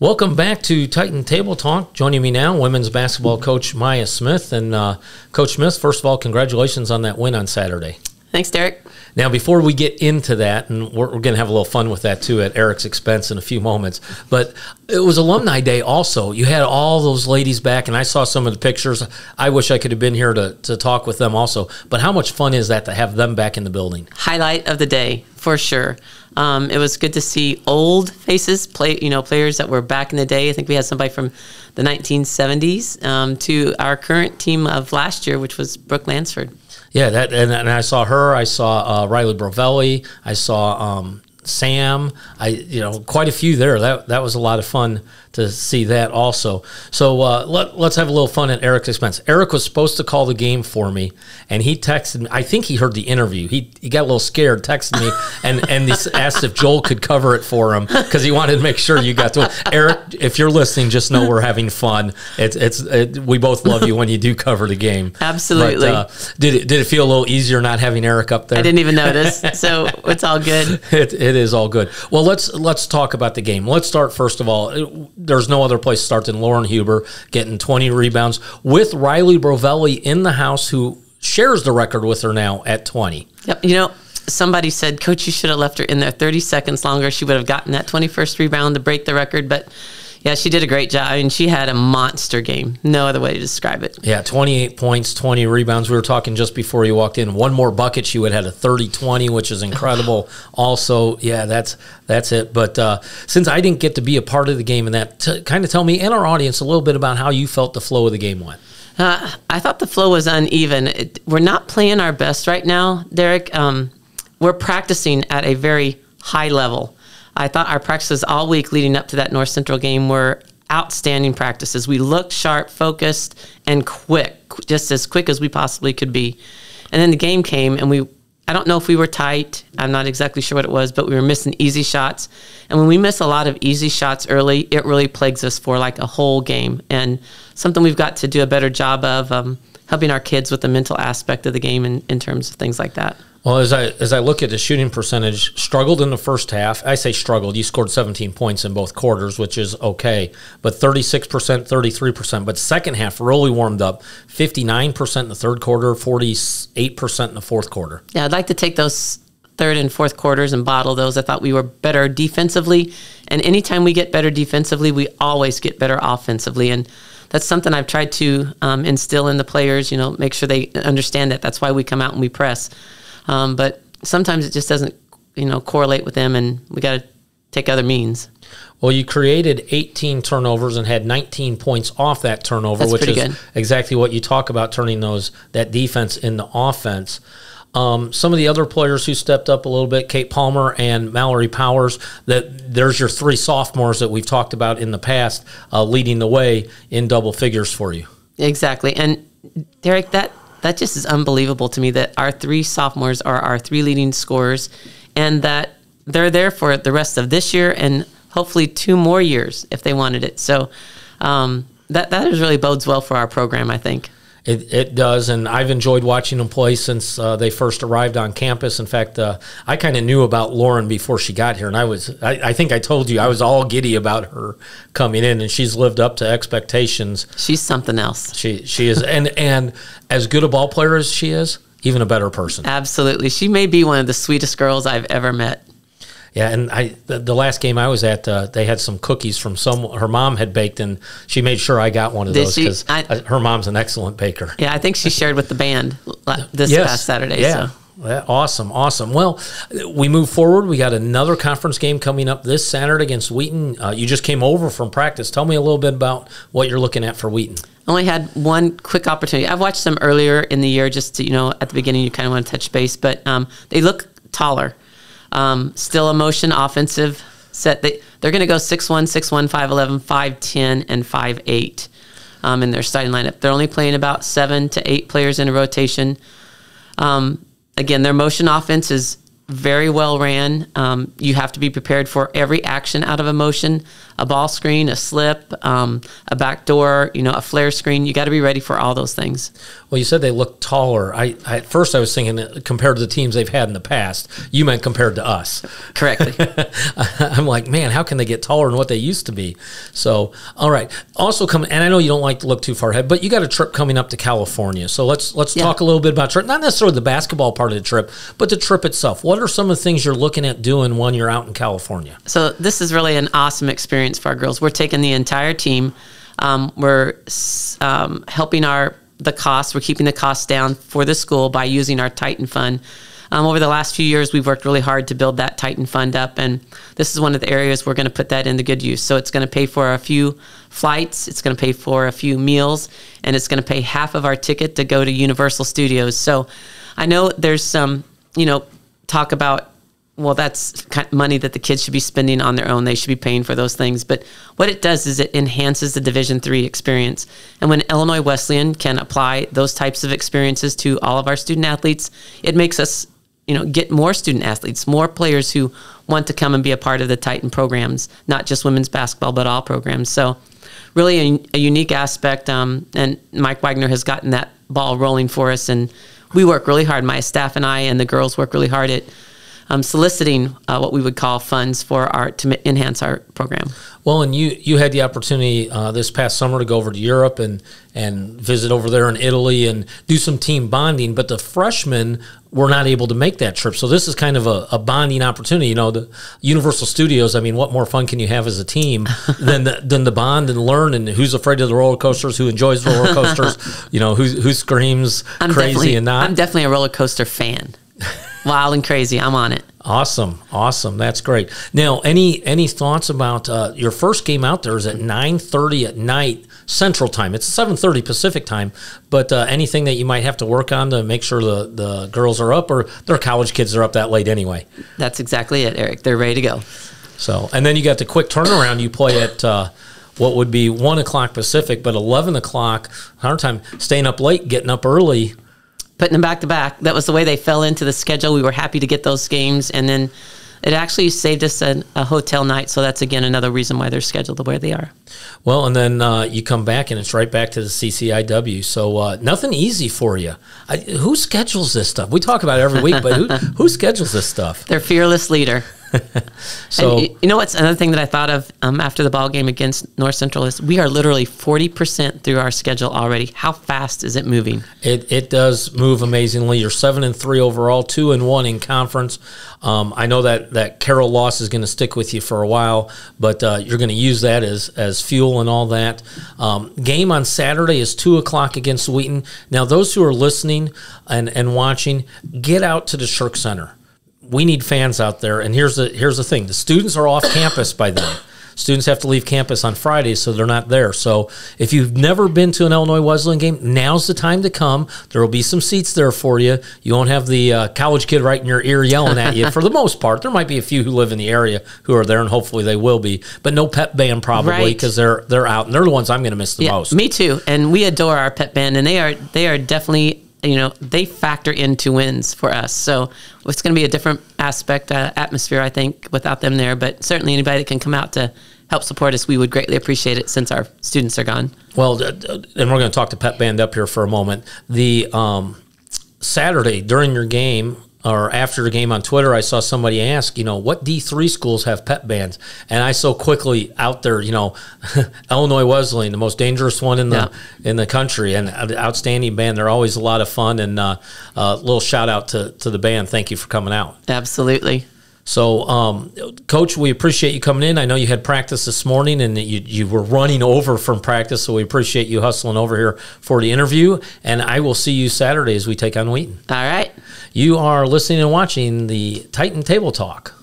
Welcome back to Titan Table Talk. Joining me now, women's basketball coach Maya Smith. And Coach Smith, first of all, congratulations on that win on Saturday. Thanks, Derek. Now, before we get into that, and we're going to have a little fun with that too at Eric's expense in a few moments, but it was Alumni Day also. You had all those ladies back, and I saw some of the pictures. I wish I could have been here to talk with them also. But how much fun is that to have them back in the building? Highlight of the day, for sure. It was good to see old faces, players that were back in the day. I think we had somebody from the 1970s to our current team of last year, which was Brooke Lansford. Yeah, and I saw her. I saw Riley Brovelli. I saw Sam. Quite a few there. That was a lot of fun to see that also. So let's have a little fun at Eric's expense. Eric was supposed to call the game for me, and he texted me. I think he heard the interview. He got a little scared, texted me, and he asked if Joel could cover it for him because he wanted to make sure you got to it. Eric, if you're listening, just know we're having fun. We both love you when you do cover the game. Absolutely. But, did it feel a little easier not having Eric up there? I didn't even notice, so it's all good. It is all good. Well, let's talk about the game. Let's start first of all. There's no other place to start than Lauren Huber getting 20 rebounds with Riley Brovelli in the house, who shares the record with her now at 20. Yep. Somebody said, Coach, you should have left her in there 30 seconds longer. She would have gotten that 21st rebound to break the record. But, yeah, she did a great job, and she had a monster game. No other way to describe it. Yeah, 28 points, 20 rebounds. We were talking just before you walked in. One more bucket, she would have had a 30-20, which is incredible. Also, yeah, that's it. But since I didn't get to be a part of the game in that, kind of tell me and our audience a little bit about how you felt the flow of the game went. I thought the flow was uneven. We're not playing our best right now, Derek. We're practicing at a very high level. I thought our practices all week leading up to that North Central game were outstanding practices. We looked sharp, focused, and quick, just as quick as we possibly could be. And then the game came, and I don't know if we were tight. I'm not exactly sure what it was, but we were missing easy shots. And when we miss a lot of easy shots early, it really plagues us for like a whole game. And something we've got to do a better job of helping our kids with the mental aspect of the game in terms of things like that. Well, as I look at the shooting percentage, struggled in the first half. I say struggled. You scored 17 points in both quarters, which is okay. But 36%, 33%. But second half really warmed up. 59% in the third quarter, 48% in the fourth quarter. Yeah, I'd like to take those third and fourth quarters and bottle those. I thought we were better defensively. And anytime we get better defensively, we always get better offensively. And that's something I've tried to instill in the players, make sure they understand that. That's why we come out and we press. But sometimes it just doesn't, correlate with them, and we got to take other means. Well, you created 18 turnovers and had 19 points off that turnover, That's which is good. Exactly what you talk about, turning that defense into offense. Some of the other players who stepped up a little bit, Kate Palmer and Mallory Powers, there's your three sophomores that we've talked about in the past, leading the way in double figures for you. Exactly. And, Derek, that just is unbelievable to me that our three sophomores are our three leading scorers and that they're there for the rest of this year and hopefully 2 more years if they wanted it. So that really bodes well for our program, I think. It does, and I've enjoyed watching them play since they first arrived on campus. In fact, I kind of knew about Lauren before she got here, and I think I told you I was all giddy about her coming in, and she's lived up to expectations. She's something else. She is, and as good a ball player as she is, even a better person. Absolutely. She may be one of the sweetest girls I've ever met. Yeah, and the last game I was at, they had some cookies from her mom had baked, and she made sure I got one of those because her mom's an excellent baker. Yeah, I think she shared with the band this past Saturday. Yeah, so. Awesome. Well, we move forward. We got another conference game coming up this Saturday against Wheaton. You just came over from practice. Tell me a little bit about what you're looking at for Wheaton. Only had one quick opportunity. I've watched them earlier in the year just to, at the beginning you kind of want to touch base, but they look taller. Still a motion offensive set. They're going to go 6'1", 6'1", 5'11", 5'10", and 5'8", in their starting lineup. They're only playing about 7 to 8 players in a rotation. Again, their motion offense is very well ran. You have to be prepared for every action out of a motion, a ball screen, a slip, a backdoor, a flare screen. You got to be ready for all those things. Well, you said they look taller. At first I was thinking that compared to the teams they've had in the past. You meant compared to us. Correctly. I'm like, man, how can they get taller than what they used to be? So, all right. Also and I know you don't like to look too far ahead, but you got a trip coming up to California. So let's talk a little bit about trip. Not necessarily the basketball part of the trip, but the trip itself. What are some of the things you're looking at doing when you're out in California? So this is really an awesome experience for our girls. We're taking the entire team. We're helping the costs. We're keeping the costs down for the school by using our Titan Fund. Over the last few years, we've worked really hard to build that Titan Fund up, and this is one of the areas we're going to put that into good use. So it's going to pay for a few flights, it's going to pay for a few meals, and it's going to pay half of our ticket to go to Universal Studios. So I know there's some, talk about, well, that's kind of money that the kids should be spending on their own. They should be paying for those things. But what it does is it enhances the Division III experience. And when Illinois Wesleyan can apply those types of experiences to all of our student athletes, it makes us, get more student athletes, more players who want to come and be a part of the Titan programs, not just women's basketball, but all programs. So really a unique aspect. And Mike Wagner has gotten that ball rolling for us. And we work really hard. My staff and I and the girls work really hard at soliciting what we would call funds to enhance our program. Well, and you had the opportunity this past summer to go over to Europe and visit over there in Italy and do some team bonding, but the freshmen were not able to make that trip. So this is kind of a bonding opportunity. The Universal Studios, I mean, what more fun can you have as a team than the bond and learn, and who's afraid of the roller coasters, who enjoys the roller coasters, who screams crazy and not. I'm definitely a roller coaster fan. Wild and crazy. I'm on it. Awesome. That's great. Now, any thoughts about your first game out there is at 9:30 at night Central Time. It's 7:30 Pacific Time, but anything that you might have to work on to make sure the girls are up, or their college kids are up that late anyway? That's exactly it, Eric. They're ready to go. So, and then you got the quick turnaround. You play at what would be 1 o'clock Pacific, but 11 o'clock our time, staying up late, getting up early. Putting them back to back. That was the way they fell into the schedule. We were happy to get those games, and then it actually saved us a hotel night. So that's, again, another reason why they're scheduled the way they are. Well, and then you come back, and it's right back to the CCIW. So nothing easy for you. Who schedules this stuff? We talk about it every week, but who schedules this stuff? Their fearless leader. So, and what's another thing that I thought of after the ball game against North Central is we are literally 40% through our schedule already. How fast is it moving? It does move amazingly. You're 7-3 overall, 2-1 in conference. I know that Carroll loss is going to stick with you for a while, but you're going to use that as fuel and all that. Game on Saturday is 2 o'clock against Wheaton. Now, those who are listening and watching, get out to the Shirk Center. We need fans out there, and here's the thing. The students are off campus by then. Students have to leave campus on Fridays, so they're not there. So if you've never been to an Illinois Wesleyan game, now's the time to come. There will be some seats there for you. You won't have the college kid right in your ear yelling at you for the most part. There might be a few who live in the area who are there, and hopefully they will be. But no pep band probably, because they're out, and they're the ones I'm going to miss the most. Me too, and we adore our pep band, and they are definitely, they factor into wins for us. So it's going to be a different atmosphere, I think, without them there. But certainly anybody that can come out to help support us, we would greatly appreciate it since our students are gone. Well, and we're going to talk to Pep Band up here for a moment. The Saturday during your game, or after the game on Twitter, I saw somebody ask, what D3 schools have pep bands? And I so quickly out there, Illinois Wesleyan, the most dangerous one in the country, and an outstanding band. They're always a lot of fun, and a little shout out to the band. Thank you for coming out. Absolutely. So, Coach, we appreciate you coming in. I know you had practice this morning, and you were running over from practice, so we appreciate you hustling over here for the interview. And I will see you Saturday as we take on Wheaton. All right. You are listening and watching the Titan Table Talk.